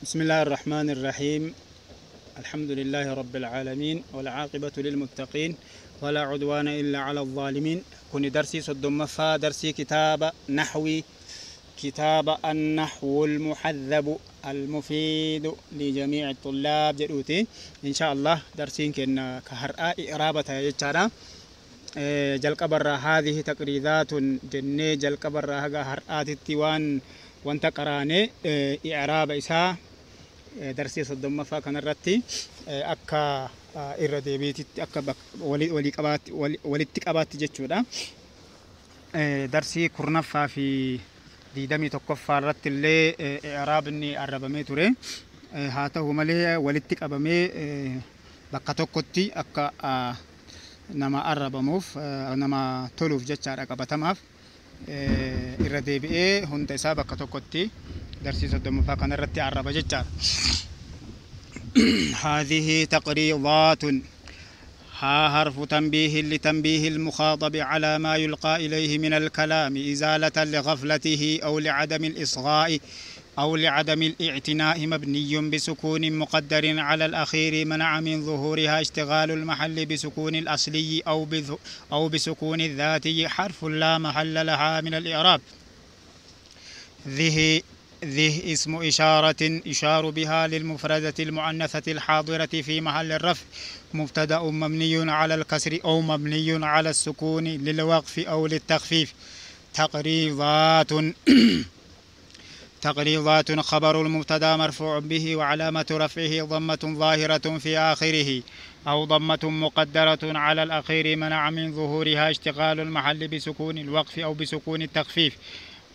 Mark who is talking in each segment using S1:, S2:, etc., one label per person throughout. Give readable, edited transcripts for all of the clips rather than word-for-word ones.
S1: بسم الله الرحمن الرحيم. الحمد لله رب العالمين والعاقبة للمتقين ولا عدوان إلا على الظالمين. كن درسي صدم فا درسي كتاب نحوي، كتاب النحو المحذب المفيد لجميع الطلاب جدوتي إن شاء الله. درسين كنا كهرآء إرابة يجتنا جلق برا هذه تقريضات جنة جلق برا هرآت التوان وانت قراني إعراب إساء درسي صدم فا كان الرتي أكا إرادة بيتي أكا ولتقبات جتشودا. درسي كرنفا في ديدمي تقفى الرت اللي إعرابني الربمي توري هاته ملي ولتقبمي بقتوكتي أكا نما الربموف نما تولوف جتشار أكا بتماف إرادة بيه هنت إسا بقتوكتي درسي صدم فا كان الرتي الرب جتشار. هذه تقريضات. ها حرف تنبيه لتنبيه المخاطب على ما يلقى إليه من الكلام إزالة لغفلته أو لعدم الإصغاء أو لعدم الاعتناء، مبني بسكون مقدر على الأخير منع من ظهورها اشتغال المحل بسكون الأصلي أو بسكون الذاتي، حرف لا محل لها من الإعراب. ذه اسم إشارة يشار بها للمفردة المؤنثة الحاضرة في محل الرفع، مبتدأ مبني على الكسر أو مبني على السكون للوقف أو للتخفيف. تقريضات خبر المبتدأ مرفوع به وعلامة رفعه ضمة ظاهرة في آخره أو ضمة مقدرة على الأخير منع من ظهورها اشتغال المحل بسكون الوقف أو بسكون التخفيف.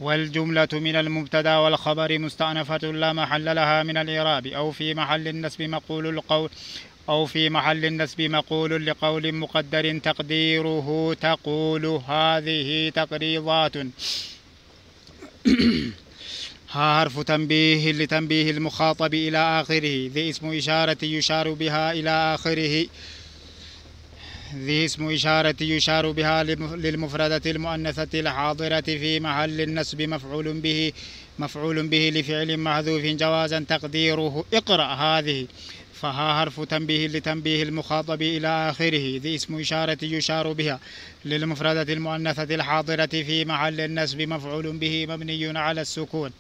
S1: والجملة من المبتدا والخبر مستأنفة لا محل لها من الإعراب أو في محل النسب مقول لقول مقدر تقديره تقول هذه تقريضات. ها حرف تنبيه لتنبيه المخاطب إلى آخره. ذي اسم إشارة يشار بها إلى آخره. ذي اسم إشارة يشار بها للمفردة المؤنثة الحاضرة في محل النسب مفعول به لفعل محذوف جوازا تقديره اقرأ هذه. فها حرف تنبيه لتنبيه المخاطب إلى آخره. ذي اسم إشارة يشار بها للمفردة المؤنثة الحاضرة في محل النسب مفعول به مبني على السكون.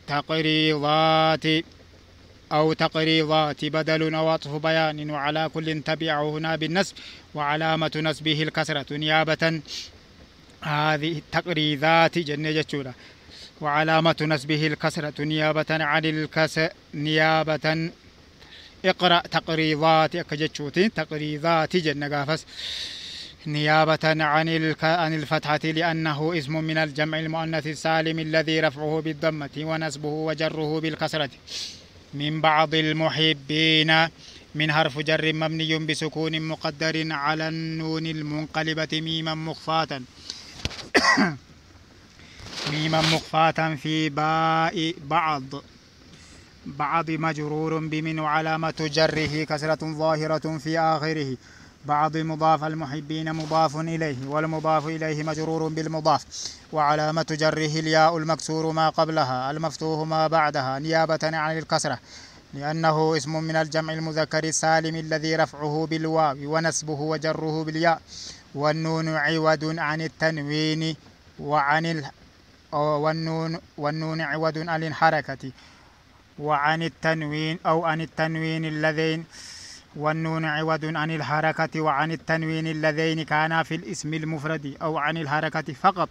S1: تقريضات بدل أو عطف بيان، وعلى كل تبعه هنا بالنسب وعلامة نسبه الكسرة نيابة. هذه تقريضات جنة جتشورة وعلامة نسبه الكسرة نيابة عن نيابة. اقرأ تقريضات أكجتشوتي تقريضات جنة قافس نيابة عن الفتحة لأنه اسم من الجمع المؤنث السالم الذي رفعه بالضمة ونسبه وجره بالكسرة. من بعض المحبين من حرف جر مبني بسكون مقدر على النون المنقلبة ميما مخفاة في باء بعض مجرور بمن وعلامة جره كسرة ظاهرة في آخره. بعض مضاف المحبين مضاف إليه والمضاف إليه مجرور بالمضاف وعلامة جره الياء المكسور ما قبلها المفتوح ما بعدها نيابة عن الكسرة لأنه اسم من الجمع المذكر السالم الذي رفعه بالواو ونسبه وجره بالياء. والنون عوض عن التنوين والنون عوض عن الحركة وعن التنوين أو عن التنوين اللذين والنون عوض عن الحركة وعن التنوين اللذين كانا في الاسم المفرد أو عن الحركة فقط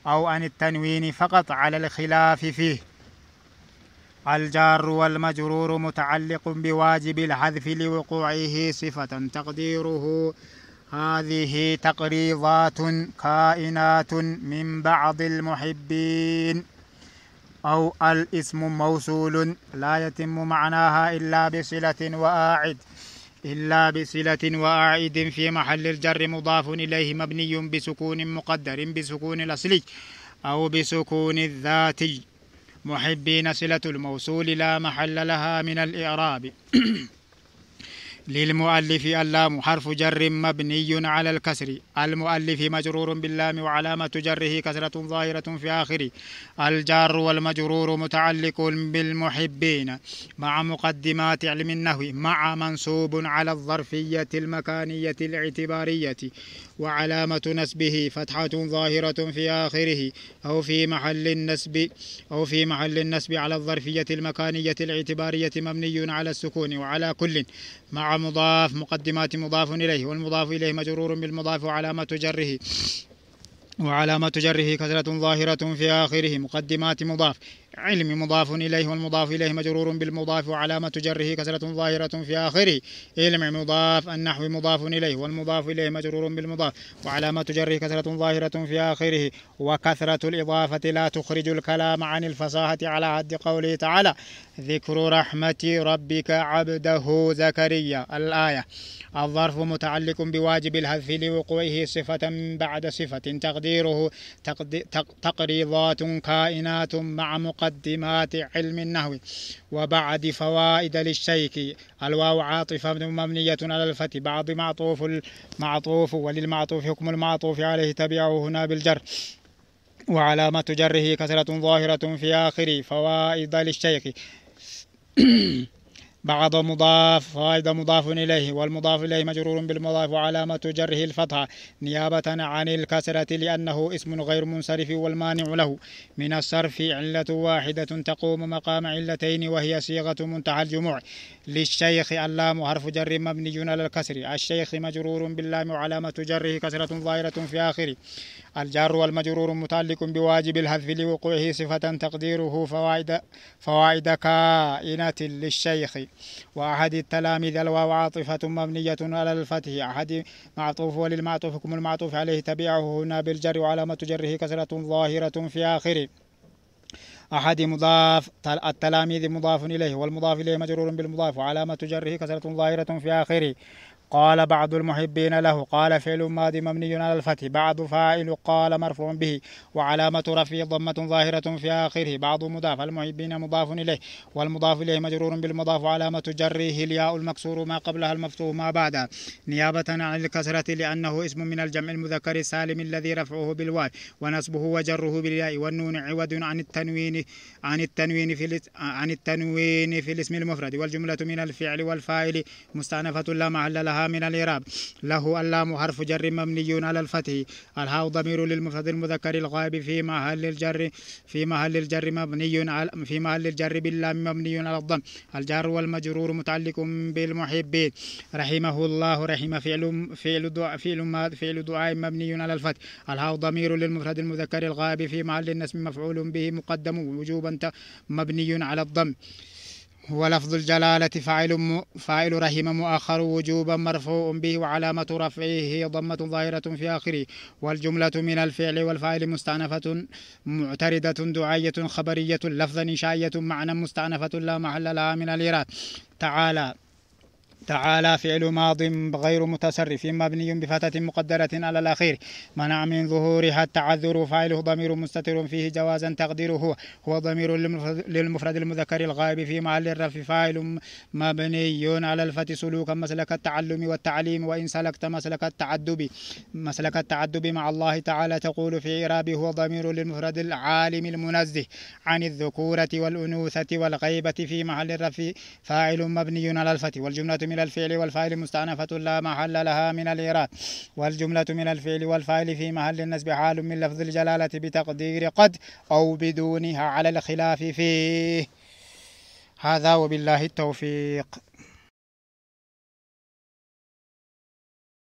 S1: أو عن التنوين فقط على الخلاف فيه. الجار والمجرور متعلق بواجب الحذف لوقوعه صفة تقديره هذه تقريضات كائنات من بعض المحبين. أو الاسم موصول لا يتم معناها إلا بصلة وأعد في محل الجر مضاف إليه مبني بسكون مقدر بسكون الأصلي أو بسكون الذاتي. محبين صلة الموصول لا محل لها من الإعراب. للمؤلف اللام حرف جر مبني على الكسر. المؤلف مجرور باللام وعلامة جره كسرة ظاهرة في آخره. الجار والمجرور متعلق بالمحبين مع مقدمات علم النحو مع منصوب على الظرفية المكانية الاعتبارية وعلامة نسبه فتحة ظاهرة في آخره أو في محل النسب على الظرفية المكانية الاعتبارية مبني على السكون. وعلى كل مع مضاف مقدمات مضاف إليه والمضاف إليه مجرور بالمضاف وعلامة جره كسرة ظاهرة في آخره. مقدمات مضاف علم مضاف إليه والمضاف إليه مجرور بالمضاف وعلامة جره كسرة ظاهرة في آخره. علم مضاف النحو مضاف إليه والمضاف إليه مجرور بالمضاف وعلامة جره كسرة ظاهرة في آخره. وكثرة الإضافة لا تخرج الكلام عن الفصاحة على حد قوله تعالى ذكر رحمة ربك عبده زكريا الآية. الظرف متعلق بواجب الحذف لوقوعه صفة بعد صفة تقديره تقريضات كائنات مع مقدمات علم النحو. وبعد فوائد للشيخ الواو عاطفة مبنية على الفتح بعد معطوف وللمعطوف حكم المعطوف عليه تبعه هنا بالجر وعلامة جره كسرة ظاهرة في آخره. فوائد للشيخ بعض مضاف فائدة مضاف إليه والمضاف إليه مجرور بالمضاف وعلامة جره الفتحة نيابة عن الكسرة لأنه اسم غير منصرف والمانع له من الصرف علة واحدة تقوم مقام علتين وهي صيغة منتهى الجموع. للشيخ اللام حرف جر مبني على الكسر. الشيخ مجرور باللام وعلامة جره كسرة ظاهرة في آخره. الجار والمجرور متعلق بواجب الحذف لوقوعه صفة تقديره فوائد كائنة للشيخ. وأحد التلاميذ الواو عاطفة مبنية على الفتح أحد معطوف وللمعطوف حكم المعطوف عليه تبعه هنا بالجر وعلامة جره كسرة ظاهرة في آخره. أحد مضاف التلاميذ مضاف إليه والمضاف إليه مجرور بالمضاف وعلامة جره كسرة ظاهرة في آخره. قال بعض المحبين له قال فعل ماضي مبني على الفتح بعض فاعل قال مرفوع به وعلامة رفعه ضمة ظاهرة في آخره. بعض مضاف المحبين مضاف إليه والمضاف إليه مجرور بالمضاف وعلامة جره الياء المكسور ما قبلها المفتوح ما بعدها نيابة عن الكسرة لأنه اسم من الجمع المذكر السالم الذي رفعه بالواو ونصبه وجره بالياء والنون عوض عن التنوين في الاسم المفرد والجملة من الفعل والفاعل مستأنفة لا محل لها من الإعراب. له اللام حرف جر مبني على الفتح. الهاء ضمير للمفرد المذكر الغائب في محل الجر باللام مبني على الضم. الجار والمجرور متعلق بالمحبين. رحمه الله رحم فعل دعاء مبني على الفتح. الهاء ضمير للمفرد المذكر الغائب في محل النصب مفعول به مقدم وجوبا مبني على الضم. ولفظ الجلالة فاعل رحم مؤخر وجوبا مرفوع به وعلامة رفعه ضمة ظاهرة في آخره. والجملة من الفعل والفاعل مستأنفة معتردة دعائية خبرية لفظا إنشائية معنى مستأنفة لا محل لها من الإعراب. تعالى فعل ماض غير متصرف مبني بفتحة مقدرة على الأخير منع من ظهورها التعذر فاعله ضمير مستتر فيه جوازا تقديره هو ضمير للمفرد المذكر الغائب في محل الرفع فاعل مبني على الفتح سلوكا مسلك التعلم والتعليم وإن سلكت مسلك التعدب مع الله تعالى تقول في إعرابه هو ضمير للمفرد العالم المنزه عن الذكورة والأنوثة والغيبة في محل الرفع فاعل مبني على الفتح. والجملة من الفعل والفاعل مستأنفة لا محل لها من الإعراب. والجملة من الفعل والفاعل في محل النصب حال من لفظ الجلالة بتقدير قد أو بدونها على الخلاف فيه. هذا وبالله التوفيق.